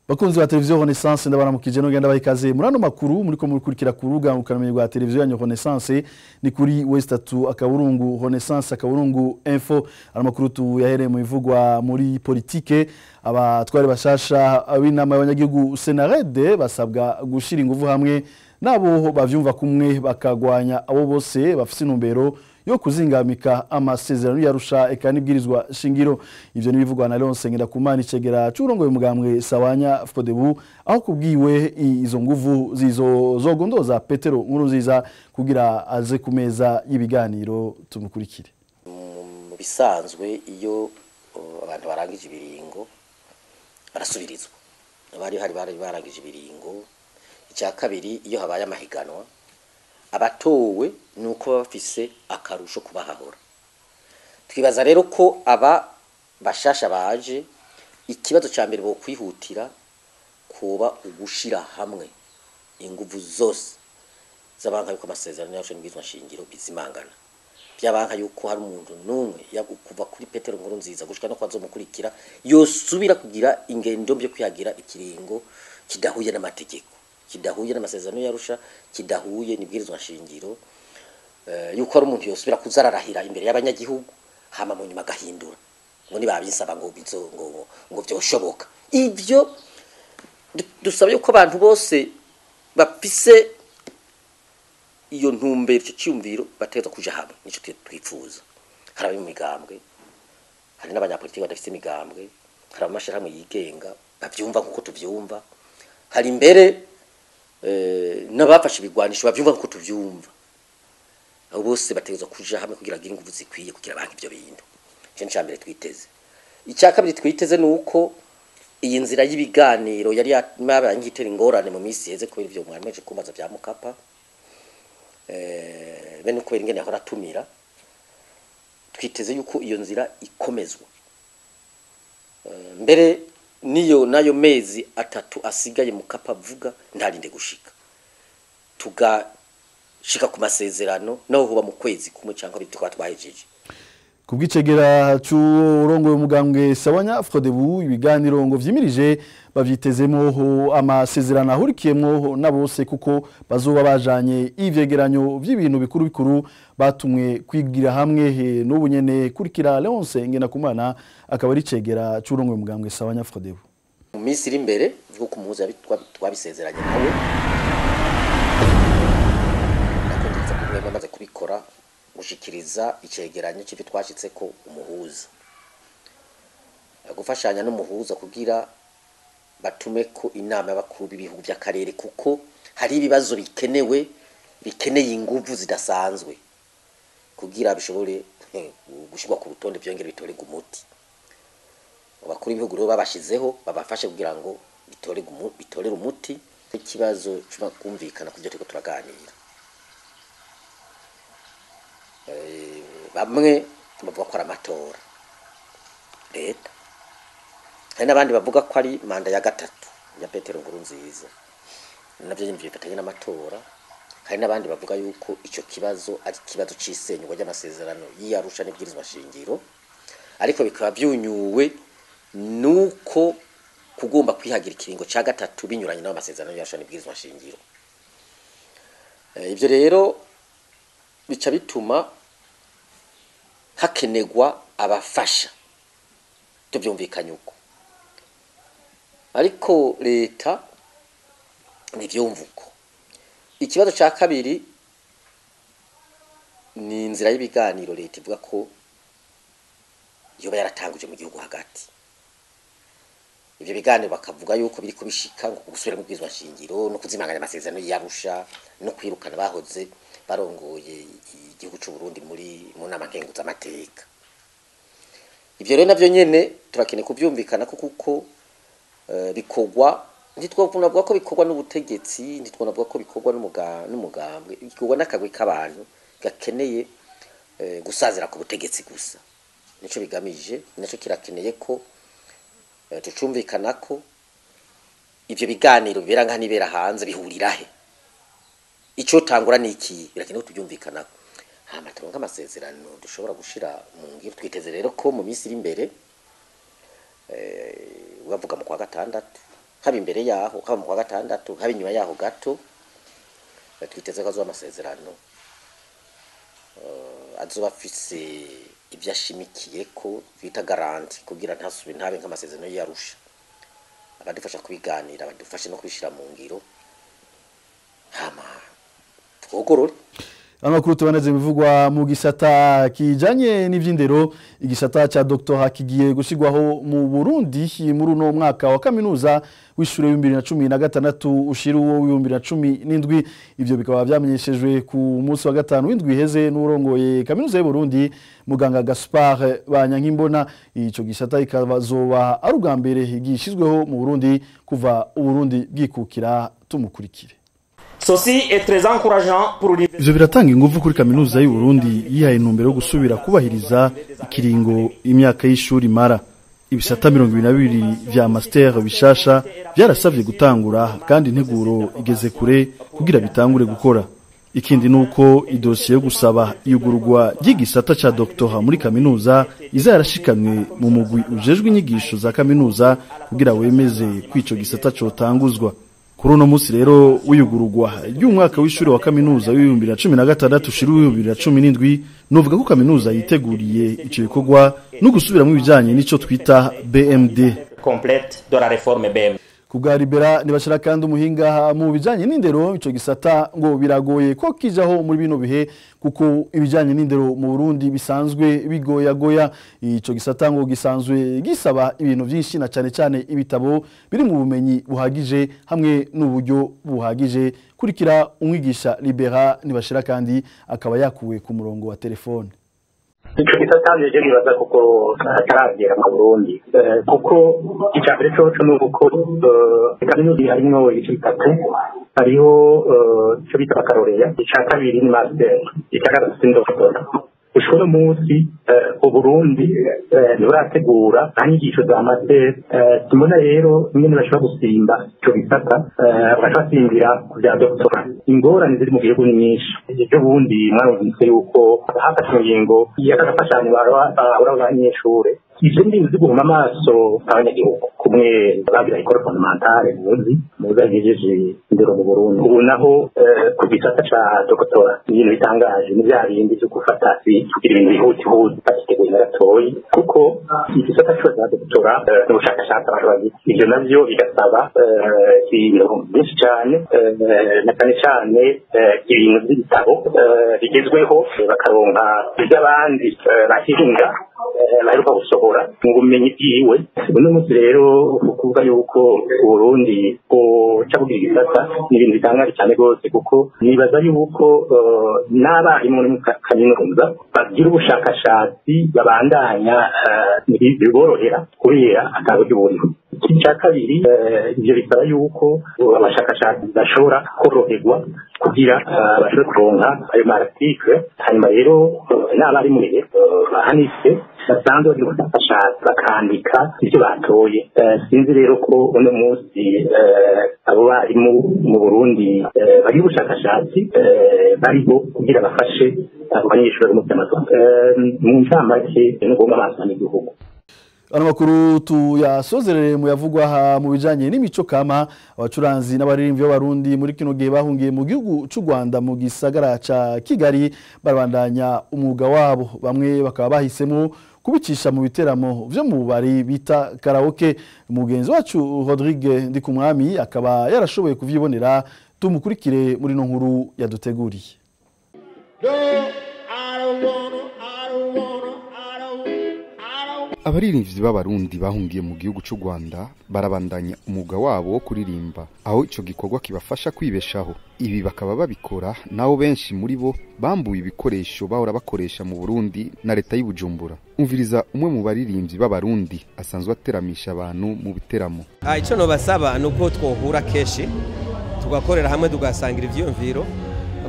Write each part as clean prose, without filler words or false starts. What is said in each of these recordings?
Bakunzi ba televiziyo Renaissance ndabaramukije no genda bayikaze murano makuru muriko mukurikira kuruga ukanamenye rwa televiziyo ya Renaissance ni kuri West3 akaburungu Renaissance akaburungu info aramakuru tu yahereye mu bivugwa muri politike abatwari bashasha abinama y'abanyagihugu Senarede basabwa gushira ingufu hamwe nabo bavyumva kumwe bakagwanya abo bose bafise intumbero yo kuzingamika amasezerano yarusha ekanibwirizwa shingiro. Ivyo nibivugwa na Leon Ngendakumana icegera c'urongoye umugambwe Sawanya Frodebu aho kubwiwe izo nguvu zogondoza Petero Nkurunziza kugira aze kumeza y'ibiganiro tumukurikire. Mu bisanzwe iyo abantu barangije ibiringo barasubirizwa abari barangije ibiringo. Icya kabiri iyo habaye amahiganwa abatowe nuko bafise akarusho kubahahora. Twibaza rero ko aba bashasha baje ikibazo ca mbere bo kwihutira kuba ugushira hamwe inguvu zose zabanka yuko amasezerano yacu n'ibizwa shingiro bizimangana. Byabanka yuko hari umuntu numwe yagukuva kuri Petero Nkurunziza gushika no kwazomukurikira yosubira kugira ingendo byo kwihagira ikiringo kidahuye n'amategeko, kidahuye n'amasezerano yarusha, kidahuye n'ibwirizwa shingiro, yuko ari umuntu yosubira kuzararahira imbere y'abanyagihugu hama mu nyuma gahindura ngo ni babinsaba ngo bizo ngo byoshoboka. Ivyo dusaba yuko abantu bose bafise iyo ntumbero cyo cyumviro bateza kuja hamwe nico twifuza. Hari mu migambwe, hari n'abanyapolitiki badafite imigambwe, hari amashirahamwe yigenga bavyumva nkuko tuvyumva, hari imbere n'abafashe ibigwanisho bavyumva nkuko tuvyumva. Abo bose bategezwa kuja hamwe kugira ngo ingufu zikwiye kugira abantu ivyo bintu. Cyo cyambere twiteze. Icya kabiri twiteze nuko iyi nzira y'ibiganiro yari yabangitera ingorane mu minsi heze kubera ivyo mwameje kumbaza bya Mukapa. Bene uko ingene ahora tumira twiteze yuko iyo nzira ikomezwa. Mbere niyo nayo mezi atatu asigaye Mukapa avuga ntarinde gushika tugashika ku masezerano naho huba mu kwezi kumwe cyangwa bitwa twahejeje. Kubwicegera c'urongoye umugambwe Sawanya Frodebu ibiganiro ngo vyimirije bavyitezemo amasezerano ahurikiyemo nabose kuko bazoba bajanye ivyegeranyo vy'ibintu bikuru bikuru batumwe kwigira hamwe n'ubunyene kurikira Leon Ngendakumana akaba ari cegera c'urongoye umugambwe Sawanya Frodebu. Mu minsi iri imbere bwo kumuhuza twabisezeranye nawe nakondiza kumwe bamaze kubikora gushikiriza icegeranyo cy'ibyo twashitse ko umuhuza gufashanya n'umuhuza kugira batume ko inama y'abakuru b'ibihugu by'akarere kuko hari ibibazo bikeneye ingufu zidasanzwe kugira bishobore gushirwa ku rutonde byongera bitorega umuti. Abakuru b'ibihugu rero babashizeho babafashe kugira ngo bitorere umuti ikibazo cyo kumvikana kuvyo turiko turaganira. Bamwe bavuga ko ari amatora leta, hari n'abandi bavuga ko ari manda ya gatatu ya Petero Nkurunziza navyo nyine bifatanye n'amatora. Hari n'abandi bavuga yuko ico kibazo ari kibazo cisenywa ry'amasezerano y'Arusha n'ibwirizwa shingiro, ariko bikaba byunyuwe nuko kugomba kwihagira ikiringo ca gatatu binyuranye n'amasezerano y'Arusha n'ibwirizwa shingiro. Ivyo rero bica bituma hakenegwa abafasha tubyumvikanye uko, ariko leta nivyumvuko. Ikibazo ca kabiri ni inzira y'ibiganiro leta ivuga ko yoba yaratanguje mu gihugu hagati. Ivyo biganiro bakavuga yuko biri kubishika ngo gusubira mu bwizwa shingiro no kuzimanganya amasezerano y'Arusha no kwirukana bahoze barongoye igihugu c'u Burundi mu nama nkenguza amateka. Ivyo rero navyo nyene turakeneye kuvyumvikana kuko bikogwa ntitwovuga ko bikogwa n'ubutegetsi, ntitwovuga ko bikogwa n'umugambwe, bikogwa n'akagwi k'abantu gakeneye gusazira ku butegetsi gusa. Nico bigamije, nico kirakeneye ko tucumvikana ko ivyo biganiro bibera nka nibera hanze bihurirahe. Ico tangura niki birakenewe tubyumvikana. Hama turonka amasezerano dushobora gushira mu ngiro. Twiteze rero ko mu minsi iri imbere bavuga mu kwa gatandatu haba imbere yaho haba mu kwa gatandatu haba inyuma yaho gato twiteze ko azoba amasezerano azoba afise ibyo ashimikiye ko bita garanti kugira ntasubire ntabe nk'amasezerano y'Arusha abadufasha kubiganira badufashe no kubishira mu ngiro hama twogorore. Amakuru tubaneze bivugwa mu gisata kijanye n'ivyindero igisata ca Dr Hakigiye gushigwaho mu Burundi muri uno mwaka wa kaminuza w'ishure 2016 ushiru wo 2017 ivyo bikaba byamenyeshejwe ku munsi wa gatanu w'indwi heze n'urongoye kaminuza y'u Burundi muganga Gaspard Banyankimbona. Ico gisata ikabazoba ari ugambere igishizweho mu Burundi kuva u Burundi bwikukira. Tumukurikire. Ceci est très encourageant pour l'université. Ivyo biratanga ingufu kuri kaminuza y'u Burundi yihaye intumbero yo gusubira kubahiriza ikiringo imyaka y'ishuri mara. Ibisata 22 vya master bishasha byarasavye gutangura kandi integuro igeze kure kugira bitangure gukora. Ikindi nuko idosiye yo gusaba iyugurwa ry'igisata ca doctora muri kaminuza izarashikanwe mu mugwi ujejwe inyigisho za kaminuza kugira wemeze kwico gisata cotanguzwa. Kuri uno munsi rero wiyugurugwa y'umwaka w'ishuri wa kaminuza w'2016 ushira 2017 novuga ko kaminuza yiteguriye ico bikorwa no gusubira mu bijanye n'ico twita BMD complète de la réforme BMD. Kubwa Libera nibashira kandi umuhinga mu bijanye n'indero ico gisata ngo biragoye ko kijaho muri bino bihe kuko ibijanye n'indero mu Burundi bisanzwe bigoyagoya. Ico gisata ngo gisanzwe gisaba ibintu byinshi na cyane ibitabo biri mu bumenyi buhagije hamwe n'uburyo buhagije. Kurikira umwigisha Libera nibashira kandi akaba yakuwe ku murongo wa telefone. Ico gisata nje nibaza kuko ataragera mu Burundi kuko icambere cyo nuko kaminuza harimo ibitatu hariho cyo bita bakaroreya ica kabiri ni master ica gatatu ndoktora. Ushobora munsi u Burundi nturategura inyigisho za master tubona rero nyine bashobora gusimba cyo gisata bashasimbira kujya doctora. Ingorane ziri mu gihugu ni nyinshi. Ibyo bundi mwarumvise yuko hafashwe ingingo y'akafashanyo abanyeshure ivyo ndi ziguma amaso abanyagihugu kumwe bagira ikora fondamentale muzagejeje indero mu Burundi. Ubu naho ku gisata ca doctora ibintu bitangaje ni bya bindi byo gufata kugira ibintu bihutihuti bakiteguye naratoyi kuko igisata ca doctora n'ubushakashatsi abantu ivyo navyo bigasaba ibintu byinshi cyane na cyane ibintu by'ibitabo bigezweho bakaronka iby'abandi bahinga baheruka gusohora mu bumenyi bwiwe. Uno munsi rero ukuvuga yuko Burundi ca kugira igisata ni ibintu bitangaje cyane rwose kuko nibaza yuko n'abarimu muri kaminuza bagira ubushakashatsi babandanya biborohera kubera ataburyo buriho. Icya kabiri ivyo bisaba yuko abashakashatsi bashobora koroherwa kugira bashobore kuronka ayo marticle hanyuma rero n'abarimu bahanitse basanzwe bagira ubushakashatsi bakandika ivyo batoye. Sinzi rero ko uno munsi abo barimu mu Burundi bari ubushakashatsi bariho kugira bafashe abo banyeshuri mu by'amasomo mu ncamake no kuba amaso n'igihugu. Makuru tuyasozerere mu yavugwa mu bijanye n'imico kama abacuranzi n'abaririmvyi b'abarundi muri kino gihe bahungiye mu gihugu c'u Rwanda mu gisagara ca Kigali barabandanya umwuga wabo. Bamwe bakaba bahisemo kubicisha mu biteramo vyo mu bari bita karaoke. Mugenzi wacu Rodrigue Ndikumwami akaba yarashoboye kuvyibonera. Tumukurikire muri no nkuru yaduteguriye. Abaririmbyi b'abarundi bahungiye mu gihugu c'u Rwanda barabandanya umwuga wabo wo kuririmba aho ico gikorwa kibafasha kwibeshaho. Ibi bakaba babikora naho benshi muri bo bambuye ibikoresho bahora bakoresha mu Burundi na leta y'Ubujumbura. Umviriza umwe mu baririmbyi b'abarundi asanzwe ateramisha abantu mu biteramo. Ico no basaba nuko twohura keshi tugakorera hamwe tugasangira ivyumviro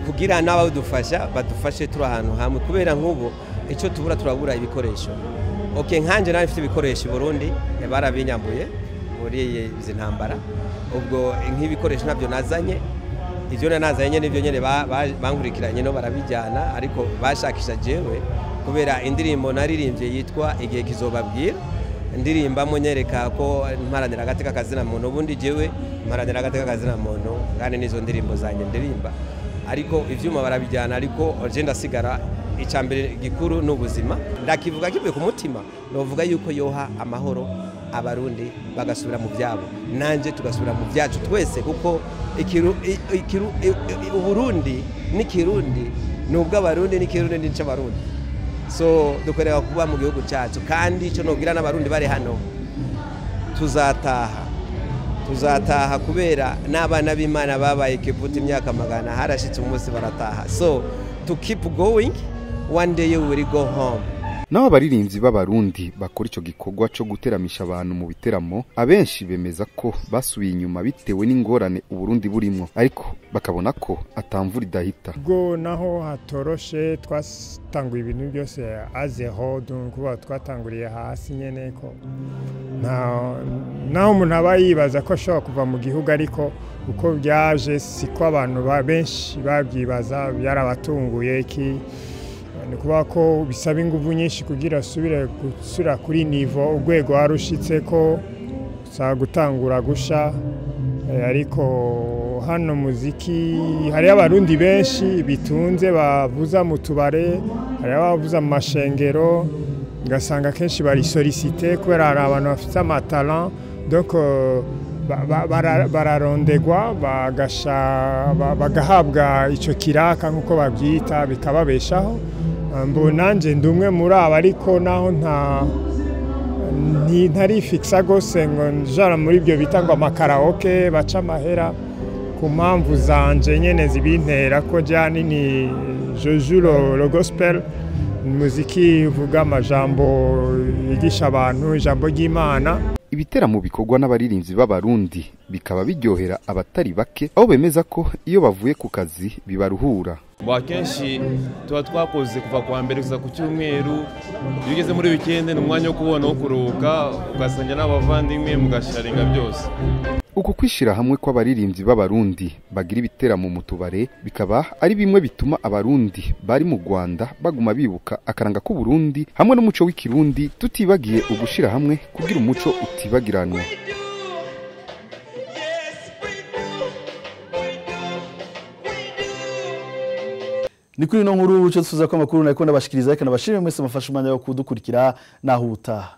kugira nabo dufasha badufashe turi ahantu hamwe kubera nk'ubu ico tubura turabura ibikoresho. Okay, nkanje nawe mfite ibikoresho Burundi barabinyambuye muri izi ntambara. Ubwo nk'ibikoresho nabyo nazanye ivyo nazanye n'ivyo nyene bankurikiranye no barabijyana ariko bashakisha jewe kubera indirimbo naririmbye yitwa igihe kizobabwira ndirimbamo nyereka ko mparanira agateka kazina muntu ubundi jewe mparanira agateka kazina muntu kandi nizo ndirimbo zanjye ndirimba ariko ivyuma barabijyana ariko je ndasigara icambere gikuru n'ubuzima ndakivuga kivuye ku mutima novuga yuko yoha amahoro abarundi bagasubira mu byabo nanje tugasubira mu byacu twese kuko uburundi n'ikirundi nubwo abarundi n'ikirundi n'icyo abarundi so dukorera kuba mu gihugu cyacu kandi icyo nobwira n'abarundi bari hano tuzataha kubera n'abana b'Imana babaye kivuta imyaka magana harashitse umunsi barataha so to keep going one day you will go home. Naho abaririmbyi b'abarundi bakora ico gikorwa cyo guteramisha abantu mu biteramo abenshi bemeza ko basubiye inyuma bitewe n'ingorane uburundi burimo ariko bakabona ko atamvura idahita go naho hatoroshe twatanguye ibintu byose azeho kuba twatanguriye hasi nyene ko naho umuntu aba yibaza ko ashobora kuva mu gihugu ariko uko byaje siko abantu benshi babyibaza byarabatunguye iki ni kuba ko bisaba ingufu nyinshi kugira gusubira kuri nivo urwego warushitse ko sa gutangura gusha ariko hano muziki hari abarundi benshi bitunze bavuza mu tubare hari abavuza mu mashengero ngasanga kenshi bari sollicité kubera ari abantu bafite amatalent donc bararondegwa bagahabwa ico kiraka nkuko babyita bikababeshaho mbonanje ndumwe muri aba ariko naho ntari fixa gose ngo njara muri ibyo bitangwa amakaraoke baca amahera ku mpamvu zanje nyene zibintera ko jani ni je joue le gospel muziki uvuga amajambo yigisha abantu ijambo ry'Imana. Ibiteramo bikorwa n'abaririmbyi b'abarundi bikaba biryohera abatari bake aho bemeza ko iyo bavuye ku kazi bibaruhura. Kenshi tuba twakoze kuva kwa mbere kuza ku cyumweru iyo ugeze muri weekend n'umwanya wo kubona wo kuruhuka ugasanga n'abavandimwe mugasharinga byose. Uku kwishira hamwe kw'abaririmbyi b'abarundi bagira ibiteramo mu tubare bikaba ari bimwe bituma abarundi bari mu Rwanda baguma bibuka akaranga ku Burundi hamwe n'umuco w'ikirundi tutibagiye ugushira hamwe kugira umuco utibagiranwa. Ni kuri no nkuru cyo tuza ko amakuru nako ndabashikiriza kandi abashimwe mwese mufasha umwanya wo kudukurikira naho utaha.